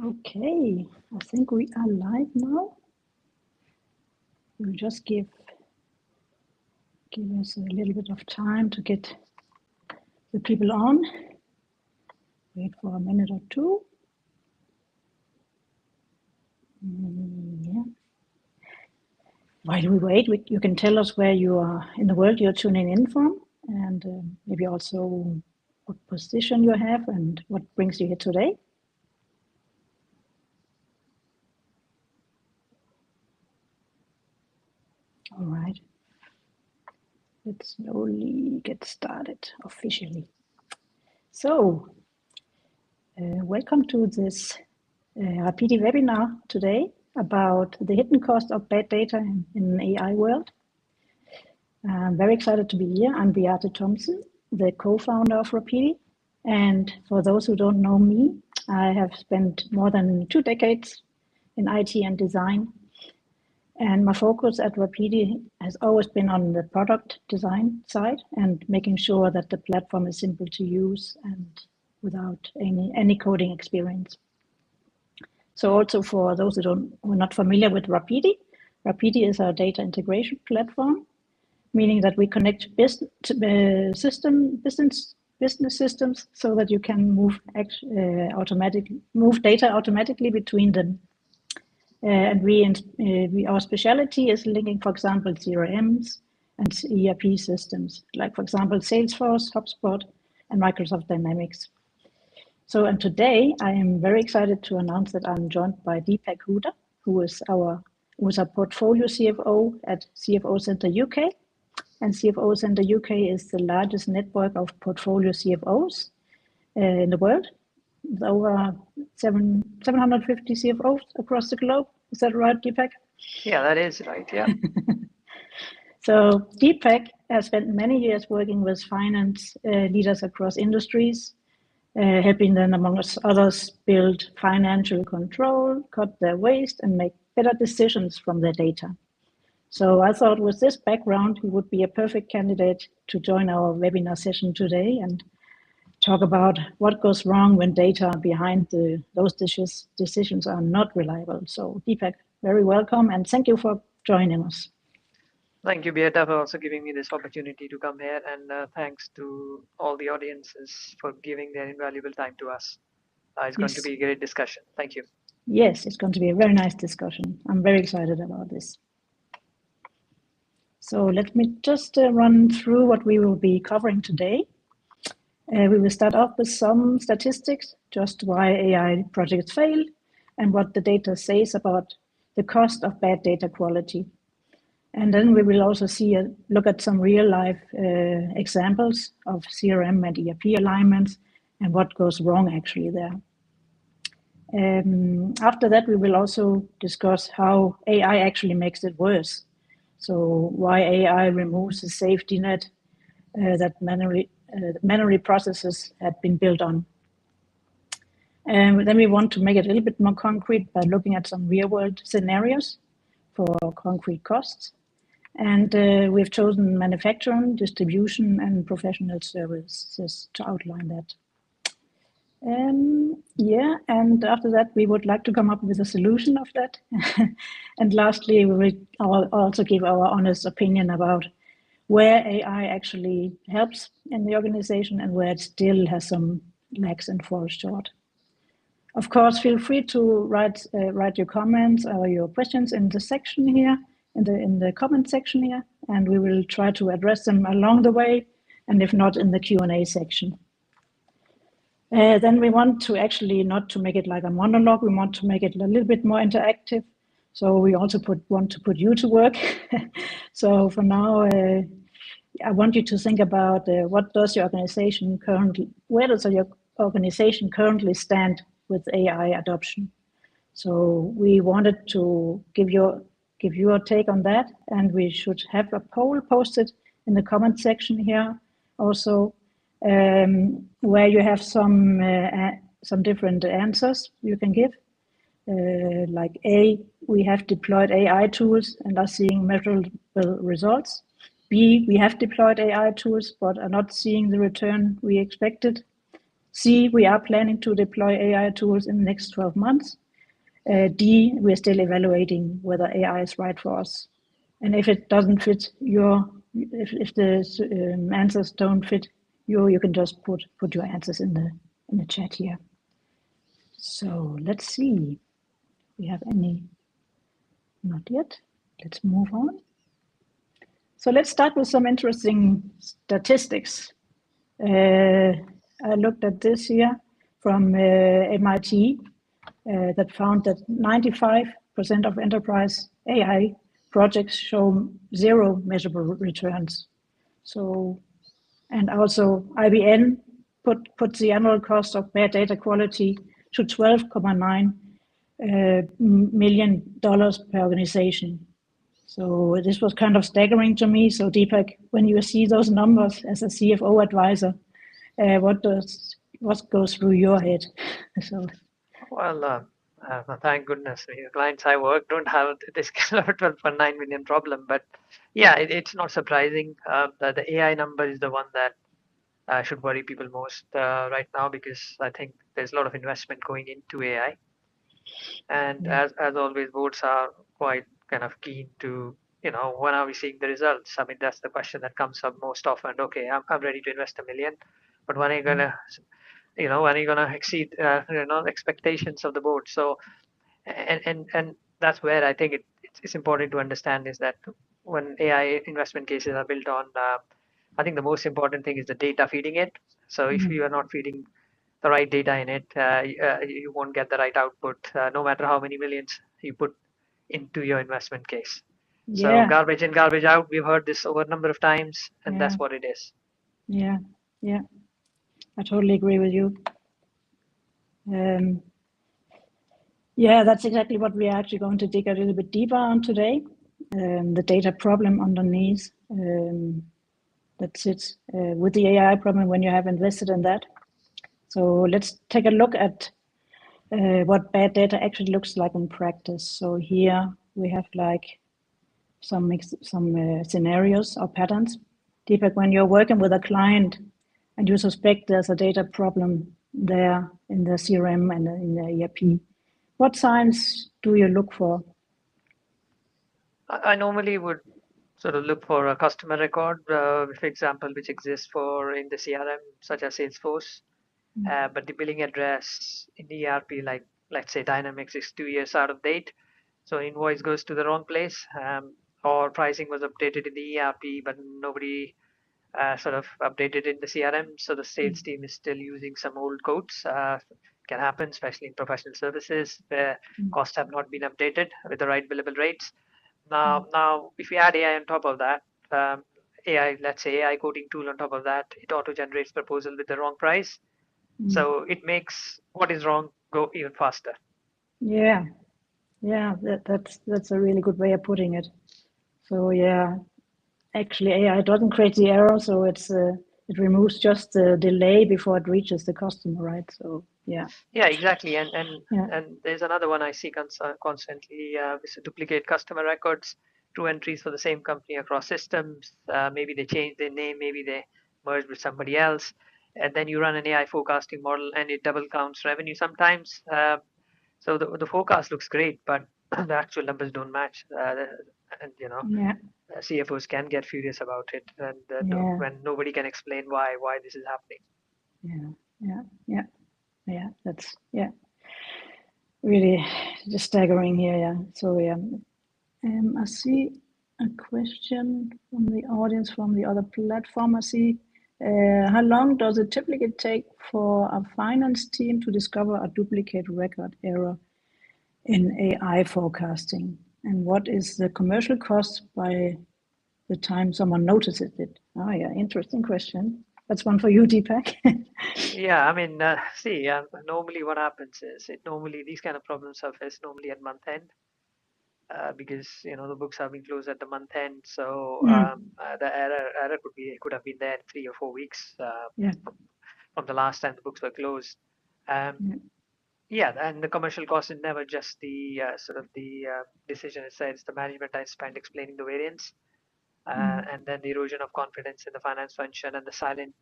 Okay, I think we are live now. We'll just give us a little bit of time to get the people on. Wait for a minute or two. Yeah. While we wait, you can tell us where you are in the world you're tuning in from, and maybe also what position you have and what brings you here today. All right. Let's slowly get started officially. So, welcome to this Rapidi webinar today about the hidden cost of bad data in an AI world. I'm very excited to be here. I'm Beate Thompson, the co-founder of Rapidi. And for those who don't know me, I have spent more than 2 decades in IT and design. And my focus at Rapidi has always been on the product design side and making sure that the platform is simple to use and without any coding experience. So also for those who are not familiar with Rapidi, Rapidi is our data integration platform, meaning that we connect business systems so that you can move data automatically between them. And our specialty is linking, for example, CRMs and ERP systems, like, for example, Salesforce, HubSpot, and Microsoft Dynamics. So, and today I am very excited to announce that I'm joined by Deepak Huda, who is our portfolio CFO at CFO Center UK. And CFO Center UK is the largest network of portfolio CFOs in the world, with over 750 CFOs across the globe. Is that right, Deepak? Yeah, that is right, yeah. So Deepak has spent many years working with finance leaders across industries, helping them, among others, build financial control, cut their waste, and make better decisions from their data. So I thought with this background, he would be a perfect candidate to join our webinar session today and talk about what goes wrong when data behind those decisions are not reliable. So Deepak, very welcome, and thank you for joining us. Thank you, Beata, for also giving me this opportunity to come here, and thanks to all the audiences for giving their invaluable time to us. It's going to be a great discussion. Thank you. Yes, it's going to be a very nice discussion. I'm very excited about this. So let me just run through what we will be covering today. We will start off with some statistics, just why AI projects fail and what the data says about the cost of bad data quality. And then we will also look at some real life examples of CRM and ERP alignments and what goes wrong actually there. After that, we will also discuss how AI actually makes it worse. So why AI removes the safety net that manually processes have been built on. And then we want to make it a little bit more concrete by looking at some real world scenarios for concrete costs. And we've chosen manufacturing, distribution, and professional services to outline that. And after that, we would like to come up with a solution of that. And lastly, we will also give our honest opinion about where AI actually helps in the organization and where it still has some lacks and falls short. Of course, feel free to write your comments or your questions in the section here, in the comment section here, and we will try to address them along the way, and if not, in the Q&A section. Then we want to actually not to make it like a monologue, we want to make it a little bit more interactive. So we also want to put you to work. So for now, I want you to think about where does your organization currently stand with AI adoption? So we wanted to give you a take on that, and we should have a poll posted in the comment section here also, where you have some different answers you can give. Like A, we have deployed AI tools and are seeing measurable results. B, we have deployed AI tools but are not seeing the return we expected. C, we are planning to deploy AI tools in the next 12 months. D, we're still evaluating whether AI is right for us. And if it doesn't fit if the answers don't fit you can just put your answers in the chat here. So let's see. We have any? Not yet. Let's move on. So let's start with some interesting statistics. I looked at this here from MIT that found that 95% of enterprise AI projects show zero measurable returns. So, and also IBM put the annual cost of bad data quality to $12.9 million per organization. So this was kind of staggering to me. So Deepak, when you see those numbers as a CFO advisor, what goes through your head? So, Well, thank goodness the clients I work don't have this kind of 12.9 million problem. But yeah, it's not surprising that the AI number is the one that should worry people most right now, because I think there's a lot of investment going into AI. And yeah. as always, boards are quite kind of keen to, when are we seeing the results? I mean, that's the question that comes up most often. Okay, I'm ready to invest 1 million, but when are you gonna, when are you gonna exceed, expectations of the board? So, and that's where I think it's important to understand is that when AI investment cases are built on, I think the most important thing is the data feeding it. So if you are not feeding the right data in it, you won't get the right output, no matter how many millions you put into your investment case. So Yeah, garbage in, garbage out. We've heard this over a number of times, and yeah, that's what it is. yeah, yeah. I totally agree with you. Yeah, that's exactly what we are actually going to dig a little bit deeper on today. The data problem underneath that sits with the AI problem when you have invested in that. So let's take a look at what bad data actually looks like in practice. So here we have like some scenarios or patterns. Deepak, when you're working with a client and you suspect there's a data problem there in the CRM and in the ERP, what signs do you look for? I normally would sort of look for a customer record, for example, which exists for in the CRM, such as Salesforce. But the billing address in ERP, like let's say Dynamics, is 2 years out of date. So invoice goes to the wrong place, or pricing was updated in the ERP, but nobody sort of updated in the CRM. So the sales team is still using some old codes. Can happen, especially in professional services where costs have not been updated with the right billable rates. Now, if we add AI on top of that, AI, let's say AI coding tool on top of that, it auto generates proposal with the wrong price. So it makes what is wrong go even faster. Yeah, yeah, that's a really good way of putting it. So yeah, actually AI doesn't create the error, so it removes just the delay before it reaches the customer, right? So yeah, Yeah, exactly. And and yeah, and there's another one I see constantly, is to duplicate customer records, two entries for the same company across systems. Maybe they change their name, maybe they merge with somebody else, and then you run an AI forecasting model, and it double counts revenue sometimes. So the forecast looks great, but the actual numbers don't match. And yeah, CFOs can get furious about it, and yeah, when nobody can explain why this is happening. yeah, yeah, yeah, yeah. That's yeah, really just staggering here. Yeah. So yeah, I see a question from the audience from the other platform. I see. How long does it typically take for a finance team to discover a duplicate record error in AI forecasting? And what is the commercial cost by the time someone notices it? Oh, yeah, interesting question. That's one for you, Deepak. Yeah, I mean, see, normally what happens is normmally these kind of problems surface normally at month end, because the books have been closed at the month end. So the error could have been there 3 or 4 weeks Yeah, from the last time the books were closed. Um, yeah, yeah, and the commercial cost is never just the sort of the decision itself. It's the management time spent explaining the variance. and then the erosion of confidence in the finance function and the silent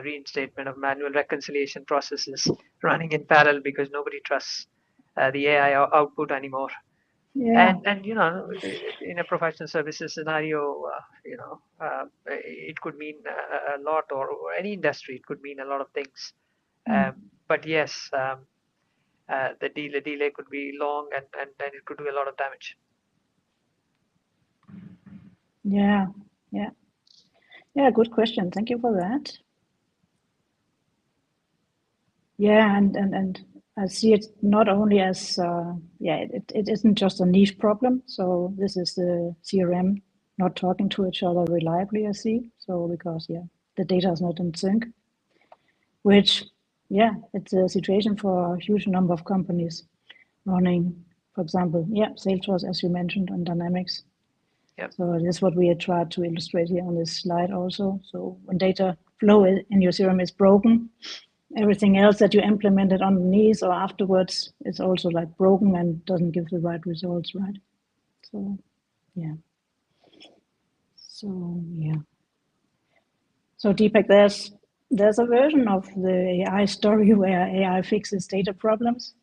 reinstatement of manual reconciliation processes running in parallel because nobody trusts the AI output anymore. Yeah. And in a professional services scenario, it could mean a lot, or any industry, it could mean a lot of things. But yes, the delay could be long, and it could do a lot of damage. Yeah. Yeah. Yeah. Good question. Thank you for that. Yeah, and I see it not only as it isn't just a niche problem. So this is the CRM not talking to each other reliably, I see. So because the data is not in sync, which it's a situation for a huge number of companies running, for example, Salesforce, as you mentioned, on Dynamics. Yep. So this is what we had tried to illustrate here on this slide also. So when data flow in your CRM is broken, everything else that you implemented underneath or afterwards is also like broken and doesn't give the right results, right? So so Deepak, there's a version of the AI story where AI fixes data problems,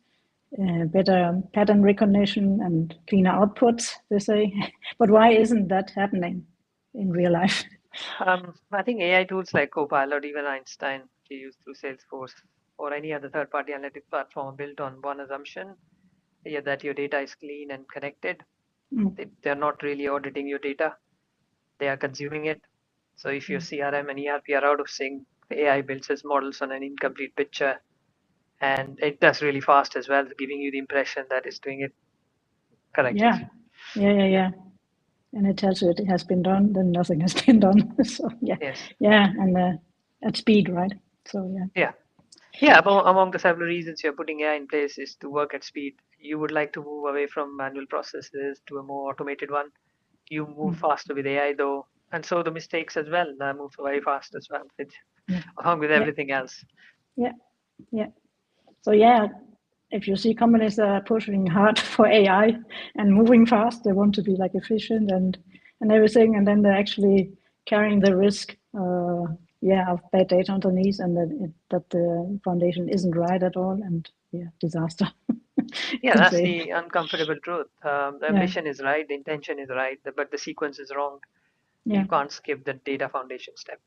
better pattern recognition and cleaner outputs, they say. But why isn't that happening in real life? I think AI tools like Copilot, even Einstein, used through Salesforce or any other third-party analytic platform built on one assumption, that your data is clean and connected. They're not really auditing your data. They are consuming it. So if your CRM and ERP are out of sync, AI builds its models on an incomplete picture, and it does really fast as well, giving you the impression that it's doing it correctly. Yeah. And it tells you it has been done, then nothing has been done. So Yes. And at speed, right? So Yeah. Among the several reasons you're putting AI in place is to work at speed. You would like to move away from manual processes to a more automated one. You move faster with AI though, and so the mistakes as well move very fast as well, along with everything else. Yeah. So if you see companies that are pushing hard for AI and moving fast, they want to be like efficient and everything, and then they're actually carrying the risk of bad data underneath, and that the foundation isn't right at all, and disaster. Yeah, that's the uncomfortable truth. The ambition is right, the intention is right, but the sequence is wrong. You can't skip the data foundation step.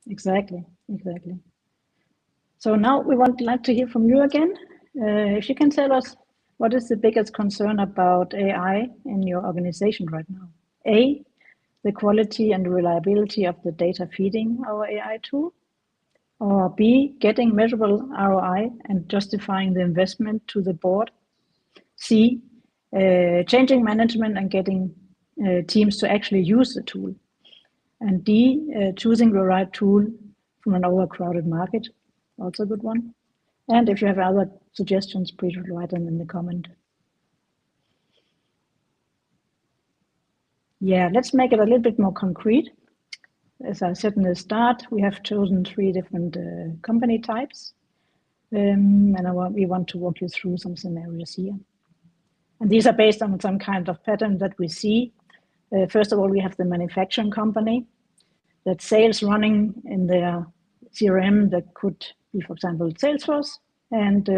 Exactly. So now we would like to hear from you again. If you can tell us what is the biggest concern about AI in your organization right now? A, the quality and reliability of the data feeding our AI tool, or B, getting measurable ROI and justifying the investment to the board. C, changing management and getting teams to actually use the tool. And D, choosing the right tool from an overcrowded market, also a good one. And if you have other suggestions, please write them in the comment. Yeah, let's make it a little bit more concrete. As I said in the start, we have chosen 3 different company types. And we want to walk you through some scenarios here. And these are based on some kind of pattern that we see. First of all, we have the manufacturing company that sales running in their CRM that could be, for example, Salesforce, and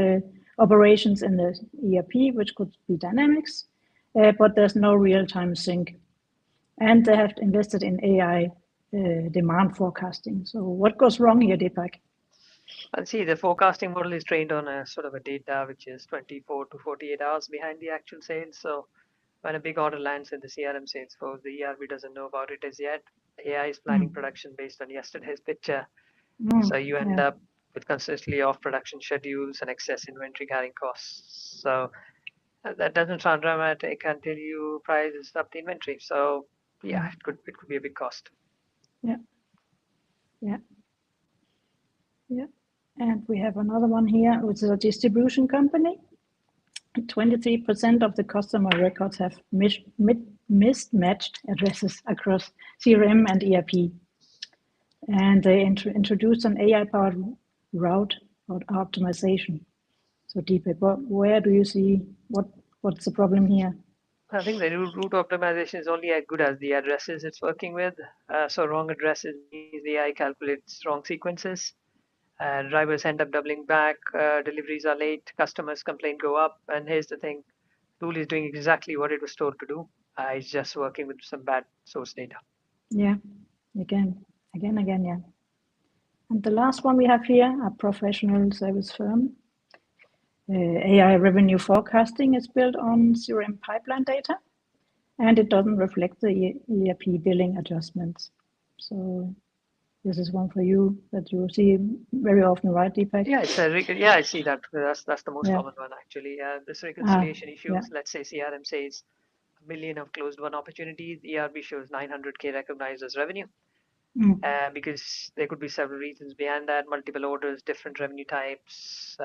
operations in the ERP, which could be Dynamics, but there's no real-time sync. And they have invested in AI demand forecasting. So what goes wrong here, Deepak? And see, the forecasting model is trained on a sort of a data which is 24 to 48 hours behind the actual sales. So when a big order lands in the CRM Salesforce, the ERP doesn't know about it as yet. AI is planning production based on yesterday's picture. So you end up with consistently off production schedules and excess inventory carrying costs. So that doesn't sound dramatic until you price up the inventory. So it could be a big cost. Yeah. And we have another one here, which is a distribution company. 23% of the customer records have mismatched addresses across CRM and ERP. And they introduced an AI-powered route optimization. So Deepak, where do you see what's the problem here? I think the route optimization is only as good as the addresses it's working with. So wrong addresses means the AI calculates wrong sequences. Drivers end up doubling back. Deliveries are late. Customers' complaint go up. And here's the thing: tool is doing exactly what it was told to do. It's just working with some bad source data. Yeah, again, yeah. And the last one we have here, a professional service firm. AI revenue forecasting is built on CRM pipeline data, and it doesn't reflect the ERP billing adjustments. So this is one for you that you see very often, right, Deepak? Yeah, I see that. That's the most Yeah. common one actually. This reconciliation issues. Yeah. Let's say CRM says a million of closed won opportunities. ERP shows 900K recognized as revenue. Because there could be several reasons behind that: multiple orders, different revenue types,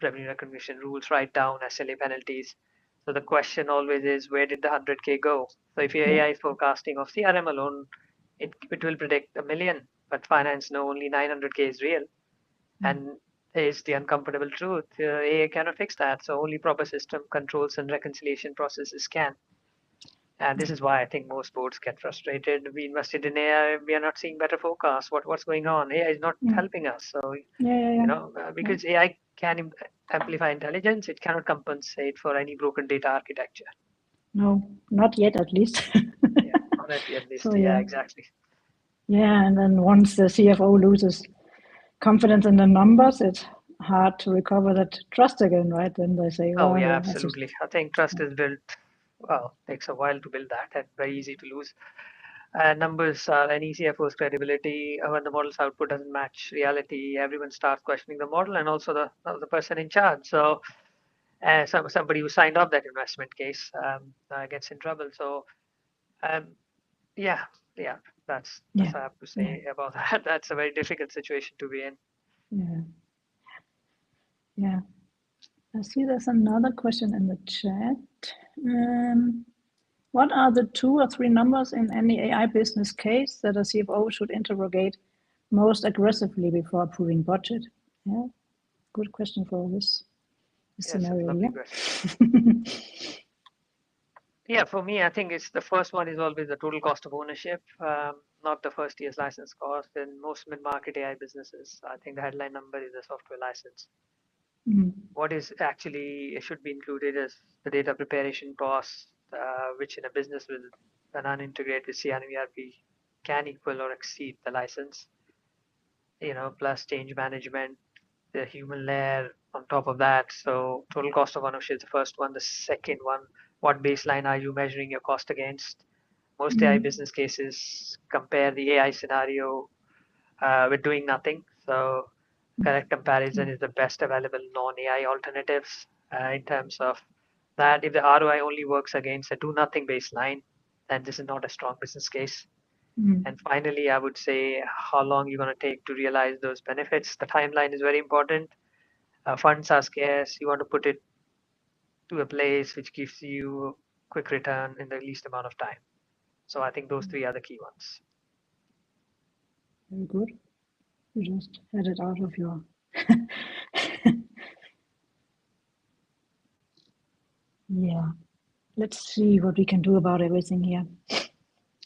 revenue recognition rules, write down SLA penalties. So the question always is, where did the 100K go? So if your AI forecasting of CRM alone, it will predict a million, but finance know only 900K is real. And here's the uncomfortable truth: AI cannot fix that. So only proper system controls and reconciliation processes can. And this is why I think most boards get frustrated. We invested in AI, we are not seeing better forecasts. What's going on? AI is not helping us. So because AI can amplify intelligence, it cannot compensate for any broken data architecture. No, not yet, at least. Yeah, not at least. So, yeah, exactly. Yeah, and then once the CFO loses confidence in the numbers, it's hard to recover that trust again, right? Then they say, "Oh, yeah, absolutely." I think trust is built. Well, takes a while to build that, and very easy to lose. Numbers are any CFO's credibility. When the model's output doesn't match reality, everyone starts questioning the model and also the person in charge. So somebody who signed off that investment case gets in trouble. So yeah, that's I have to say about that. That's a very difficult situation to be in. Yeah. I see there's another question in the chat. What are the 2 or 3 numbers in any AI business case that a CFO should interrogate most aggressively before approving budget? Yeah, good question for this scenario. Yeah, for me, I think it's the first one is always the total cost of ownership, not the first year's license cost. In most mid-market AI businesses, I think the headline number is the software license. What is actually should be included is the data preparation cost, which in a business with an unintegrated CRM ERP can equal or exceed the license. Plus change management, the human layer on top of that. So total cost of ownership is the first one. The second one, what baseline are you measuring your cost against? Most AI business cases compare the AI scenario with doing nothing. So correct comparison is the best available non-AI alternatives in terms of that. If the ROI only works against a do nothing baseline, then this is not a strong business case. And finally, I would say how long you're going to take to realize those benefits. The timeline is very important. Funds are scarce. You want to put it to a place which gives you quick return in the least amount of time. So I think those 3 are the key ones. Very good. You just had it out of your... Yeah. Let's see what we can do about everything here.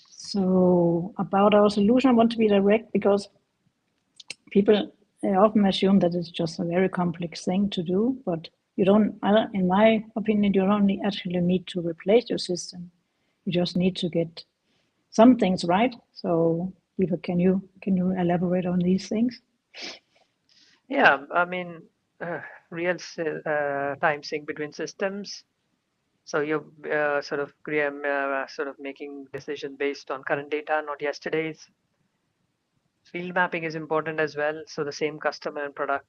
So about our solution, I want to be direct because people often assume that it's just a very complex thing to do, but you don't, in my opinion, you don't actually need to replace your system. You just need to get some things right. So Eva, can you elaborate on these things? Yeah, I mean, real time sync between systems. So you're sort of making decision based on current data, not yesterday's. Field mapping is important as well. So the same customer and product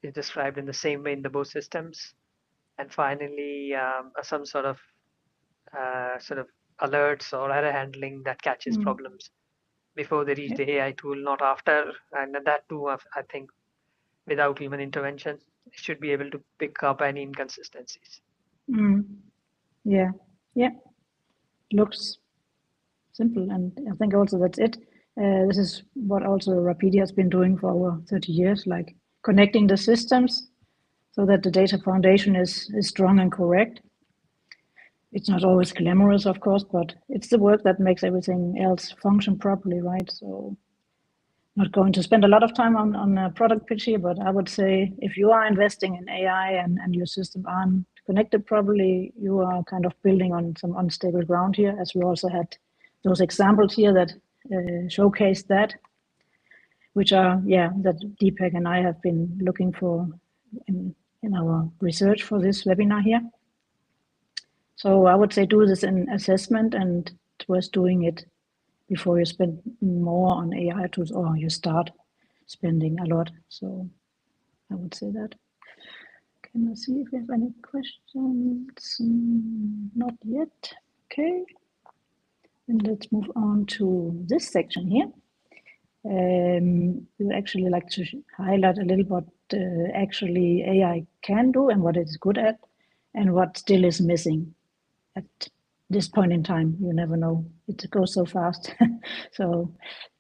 is described in the same way in the both systems. And finally, some sort of alerts or error handling that catches problems before they reach the AI tool, not after. And that too, I think, without human intervention, it should be able to pick up any inconsistencies. Yeah, looks simple, and I think also that's it. This is what also Rapidi has been doing for over 30 years, like connecting the systems so that the data foundation is strong and correct. It's not always glamorous, of course, but it's the work that makes everything else function properly, right? So not going to spend a lot of time on a product pitch here, but I would say if you are investing in AI and your system aren't connected properly, you are kind of building on some unstable ground here, as we also had those examples here that showcase that, which are, that Deepak and I have been looking for in our research for this webinar here. So I would say do this in assessment, and it was doing it before you spend more on AI tools or you start spending a lot. So I would say that. Can I see if we have any questions? Not yet. Okay. And let's move on to this section here. We would actually like to highlight a little what actually AI can do and what it is good at and what still is missing at this point in time. You never know, it goes so fast. So,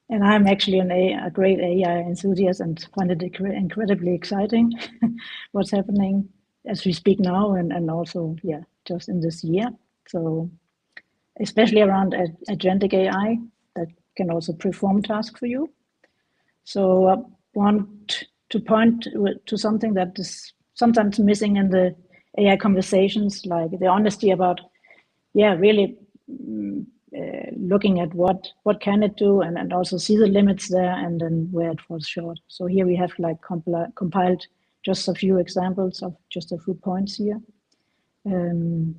and I'm actually a great AI enthusiast and find it incredibly exciting what's happening as we speak now and also, just in this year. So especially around agentic AI that can also perform tasks for you. So I want to point to something that is sometimes missing in the AI conversations, like the honesty about, really looking at what can it do and also see the limits there and then where it falls short. So here we have like compiled just a few examples of just a few points here. And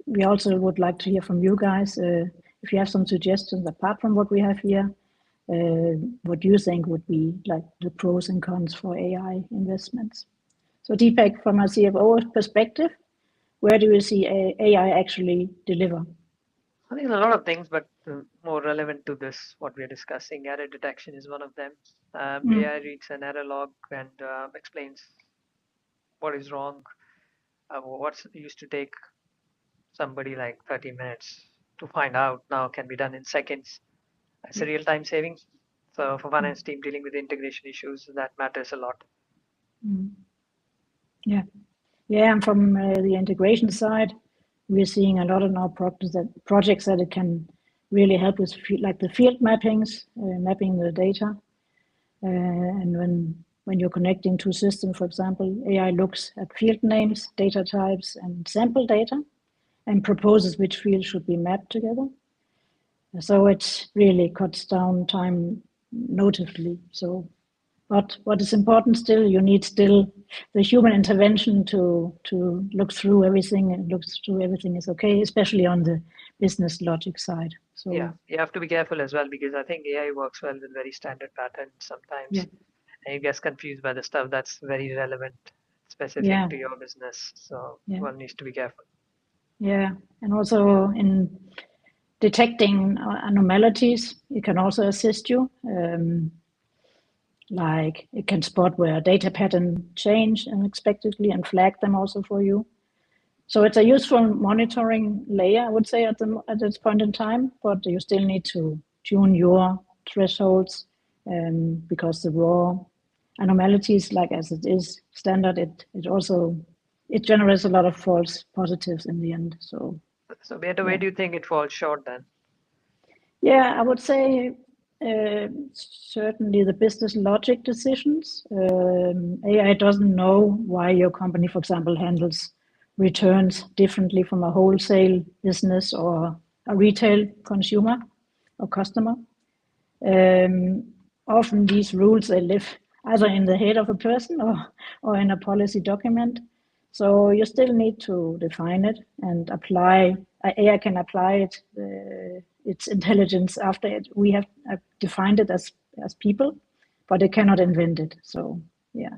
we also would like to hear from you guys if you have some suggestions apart from what we have here. What do you think would be like the pros and cons for AI investments? So Deepak, from a CFO perspective, where do you see AI actually deliver? I think a lot of things, but more relevant to this, what we're discussing, error detection is one of them. AI reads an error log and explains what is wrong. What's used to take somebody like 30 minutes to find out now can be done in seconds. It's a real-time savings. So for finance team dealing with integration issues, that matters a lot. Yeah, and from the integration side, we're seeing a lot of now projects that it can really help with like the field mappings, mapping the data. And when you're connecting two systems, for example, AI looks at field names, data types, and sample data, and proposes which fields should be mapped together. So it really cuts down time notably. So, but what is important still, you need still the human intervention to look through everything and look through everything is okay, especially on the business logic side. So yeah, you have to be careful as well because I think AI works well with very standard patterns sometimes, and you get confused by the stuff that's very relevant, specific to your business. So one needs to be careful. Yeah, and also in detecting anomalies, it can also assist you. Like it can spot where data pattern change unexpectedly and flag them also for you. So it's a useful monitoring layer, I would say, at this point in time, but you still need to tune your thresholds because the raw anomalies, like as it is standard, it generates a lot of false positives in the end. So Beata, where do you think it falls short then? Yeah, I would say certainly the business logic decisions. AI doesn't know why your company, for example, handles returns differently from a wholesale business or a retail consumer or customer. Often these rules, they live either in the head of a person or in a policy document. So you still need to define it and apply. AI can apply its intelligence after it. We have defined it as people, but it cannot invent it. So yeah.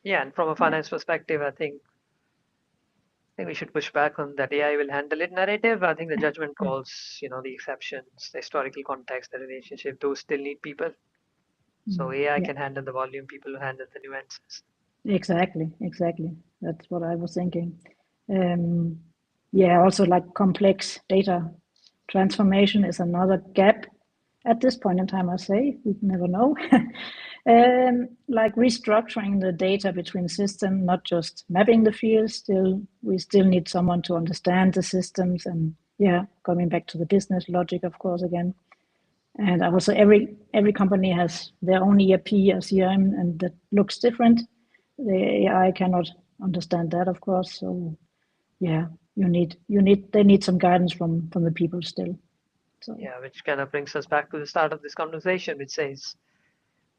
Yeah, and from a finance perspective, I think we should push back on that AI will handle it narrative. I think the judgment calls, the exceptions, the historical context, the relationship, those still need people. So AI can handle the volume, people will handle the nuances. Exactly. That's what I was thinking. Also like complex data transformation is another gap. at this point in time, I say, we never know, like restructuring the data between systems, not just mapping the fields. We still need someone to understand the systems, and coming back to the business logic, of course, again. And I would say every company has their own ERP or CRM, and that looks different. The AI cannot understand that, of course. So they need some guidance from the people still. So yeah, which kind of brings us back to the start of this conversation, which says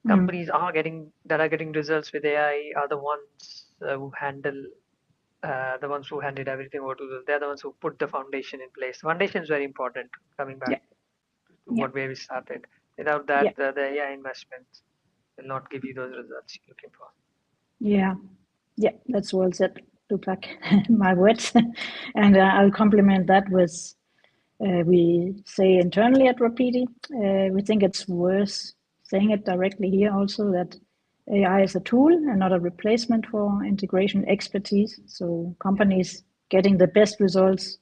companies that are getting results with AI are the ones who handle the ones who handed everything over to them. They're the ones who put the foundation in place. Foundation is very important. Coming back to where we started. Without that, the AI investment will not give you those results you're looking for. Yeah, that's well said, Duplak, my words. And I'll complement that with, we say internally at Rapidi, we think it's worth saying it directly here also, that AI is a tool and not a replacement for integration expertise. So companies getting the best results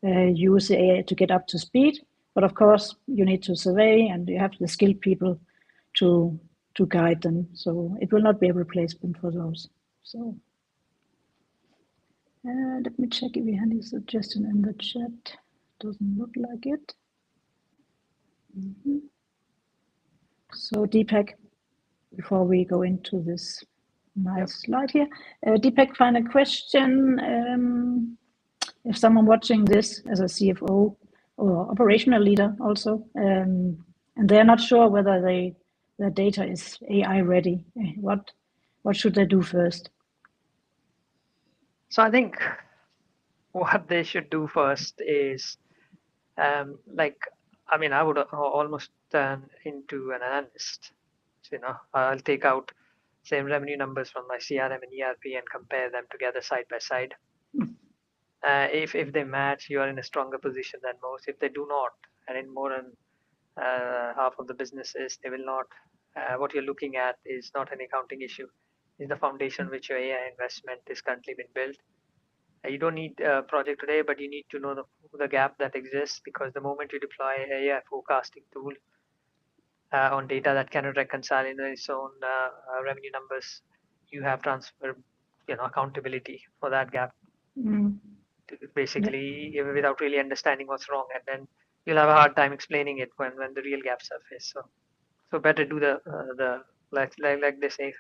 use AI to get up to speed. But of course, you need to survey, and you have the skilled people to guide them. So it will not be a replacement for those. So let me check if we have any suggestion in the chat. Doesn't look like it. So Deepak, before we go into this nice slide here, Deepak, final question. If someone watching this as a CFO or operational leader also, and they're not sure whether their data is AI ready, what should they do first? So I think what they should do first is, I would almost turn into an analyst. So, I'll take out same revenue numbers from my CRM and ERP and compare them together side by side. If they match, you are in a stronger position than most. If they do not, and in more than half of the businesses, they will not. What you're looking at is not an accounting issue. It's the foundation which your AI investment is currently been built. You don't need a project today, but you need to know the gap that exists, because the moment you deploy AI forecasting tool on data that cannot reconcile in its own revenue numbers, you have transfer, accountability for that gap. Basically, without really understanding what's wrong, and then you'll have a hard time explaining it when the real gaps surface. So better do the like they say,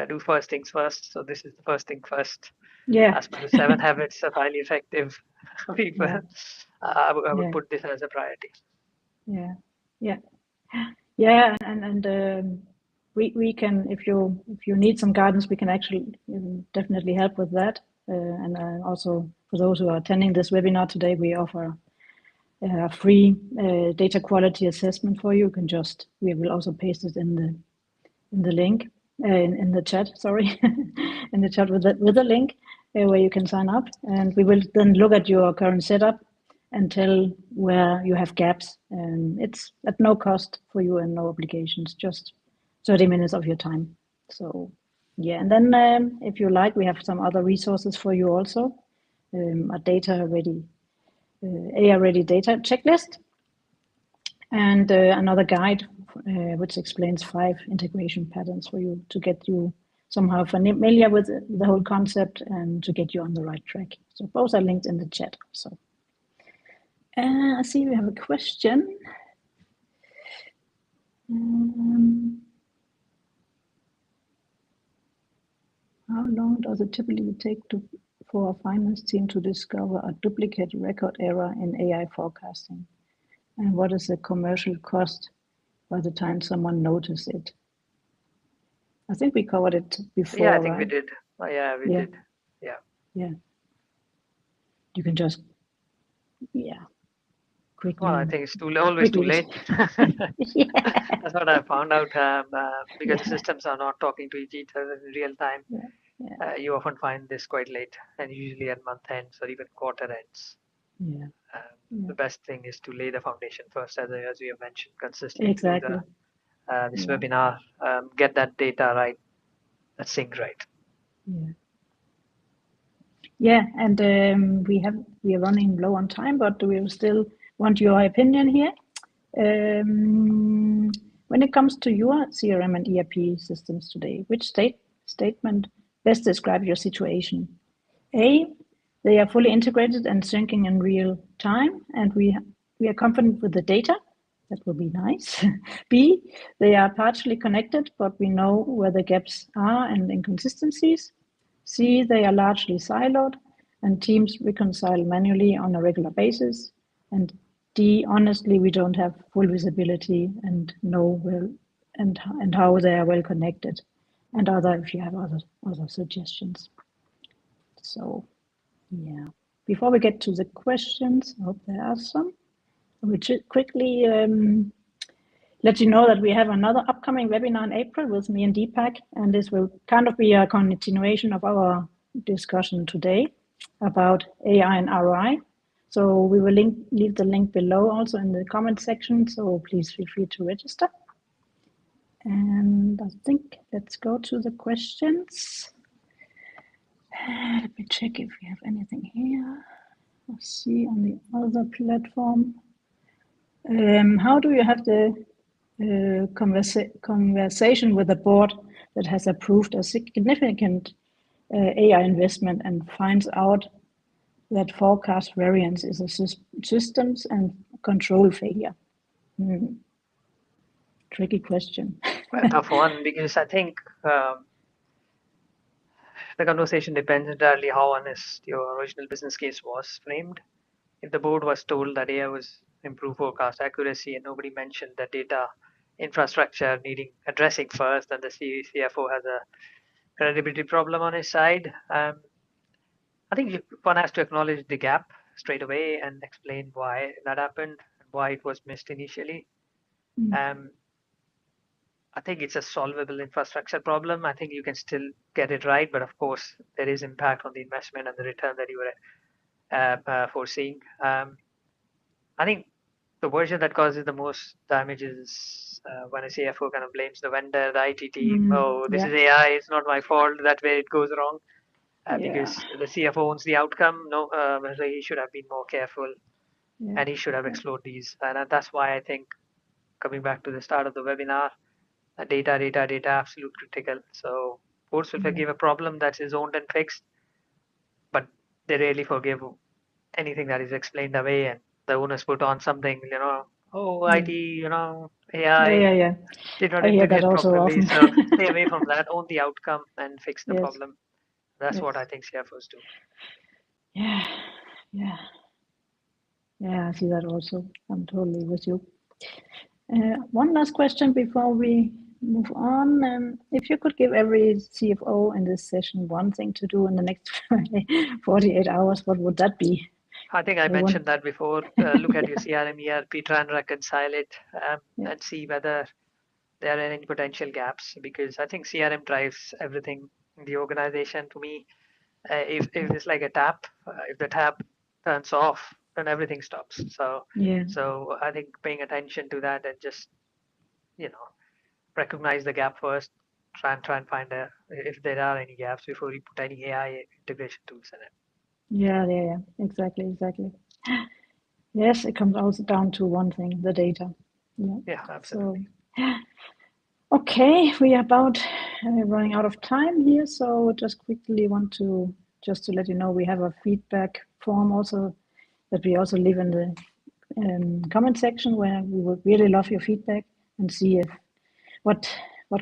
do first things first. So this is the first thing first. As per the 7 habits of highly effective people, I would put this as a priority. And we can, if you need some guidance, we can actually definitely help with that. And also for those who are attending this webinar today, we offer a free data quality assessment for you. We will also paste it in the link in the chat. Sorry, in the chat with the link where you can sign up, and we will then look at your current setup and tell where you have gaps. And it's at no cost for you and no obligations, just 30 minutes of your time. So and then if you like, we have some other resources for you also. A AI-ready data checklist, and another guide which explains 5 integration patterns for you to get you somehow familiar with the whole concept and to get you on the right track. So both are linked in the chat. So I see we have a question. How long does it typically take for a finance team to discover a duplicate record error in AI forecasting? And what is the commercial cost by the time someone notices it? I think we covered it before. Yeah, I think we did. We did. Yeah. You can just, quickly. Well, I think it's always too late. That's what I found out, because the systems are not talking to each other in real time. You often find this quite late, and usually at month ends or even quarter ends. The best thing is to lay the foundation first, as we have mentioned consistently through this webinar. Get that data right, that sync right. And we are running low on time, but we will still want your opinion here. When it comes to your CRM and ERP systems today, which statement best describes your situation? A, they are fully integrated and syncing in real time, and we are confident with the data. That will be nice. B, they are partially connected, but we know where the gaps are and inconsistencies. C, they are largely siloed, and teams reconcile manually on a regular basis. And D, honestly, we don't have full visibility and know well and how they are well connected. And if you have other suggestions. So, yeah. Before we get to the questions, I hope there are some. We should quickly let you know that we have another upcoming webinar in April with me and Deepak, and this will kind of be a continuation of our discussion today about AI and ROI. So we will leave the link below also in the comment section, so please feel free to register. And I think let's go to the questions. Let me check if we have anything here. Let's see on the other platform. How do you have the conversation with the board that has approved a significant AI investment and finds out that forecast variance is a systems and control failure? Tricky question. Well, tough one, because I think the conversation depends entirely how honest your original business case was framed. If the board was told that AI was improve forecast accuracy and nobody mentioned the data infrastructure needing addressing first, then the CFO has a credibility problem on his side. I think one has to acknowledge the gap straight away and explain why that happened and why it was missed initially. I think it's a solvable infrastructure problem. I think you can still get it right, but of course there is impact on the investment and the return that you were foreseeing. I think the version that causes the most damage is when a CFO kind of blames the vendor, the IT team. Oh, this is AI. It's not my fault. That way it goes wrong. Because the CFO owns the outcome. No, he should have been more careful, and he should have explored these. And that's why I think, coming back to the start of the webinar, data, absolute critical. So boards will forgive a problem that is owned and fixed, but they rarely forgive anything that is explained away and the owners put on something, IT, AI did not I hear that integrate also properly. often. So stay away from that, own the outcome and fix the problem. That's what I think CFOs do. Yeah, I see that also. I'm totally with you. One last question before we move on. If you could give every CFO in this session one thing to do in the next 48 hours, what would that be? I think I mentioned that before. Look at your CRM, ERP, try and reconcile it and see whether there are any potential gaps, because I think CRM drives everything in the organization. To me, if it's like a tap, if the tap turns off, then everything stops. So I think paying attention to that and just recognize the gap first, try and find if there are any gaps before you put any AI integration tools in it. Yeah, exactly. Yes, it comes also down to one thing, the data. Yeah, absolutely. So, okay, we are about running out of time here, so just quickly want to let you know we have a feedback form also that we also leave in the comment section, where we would really love your feedback and see if what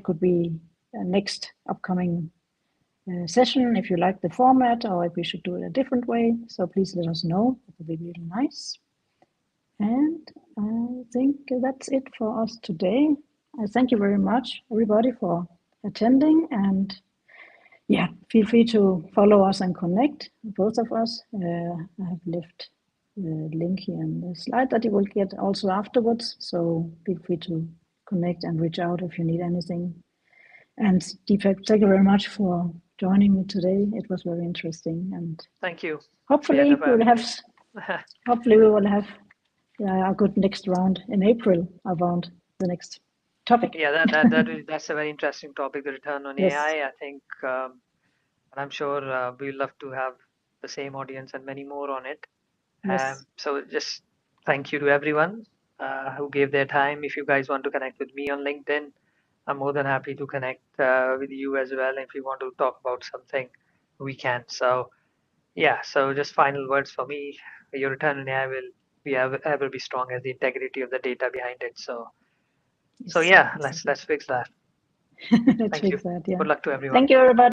could be a next upcoming session, if you like the format or if we should do it a different way. So please let us know. It would be really nice. And I think that's it for us today. I thank you very much, everybody, for attending. And yeah, feel free to follow us and connect, both of us. I have left the link here in the slide that you will get also afterwards. So feel free to connect and reach out if you need anything. And Deepak, thank you very much for joining me today. It was very interesting. And thank you. Hopefully we will have a good next round in April around the next topic. Yeah, that's a very interesting topic, the return on AI. I think, and I'm sure we'll love to have the same audience and many more on it. So just thank you to everyone. who gave their time. If you guys want to connect with me on LinkedIn, I'm more than happy to connect with you as well. If you want to talk about something, we can. So yeah, so just final words for me. Your return on AI will ever be strong as the integrity of the data behind it. So Yes, yeah, exactly. let's fix that. Let's Thank you. fix that. Yeah. Good luck to everyone. Thank you, everybody.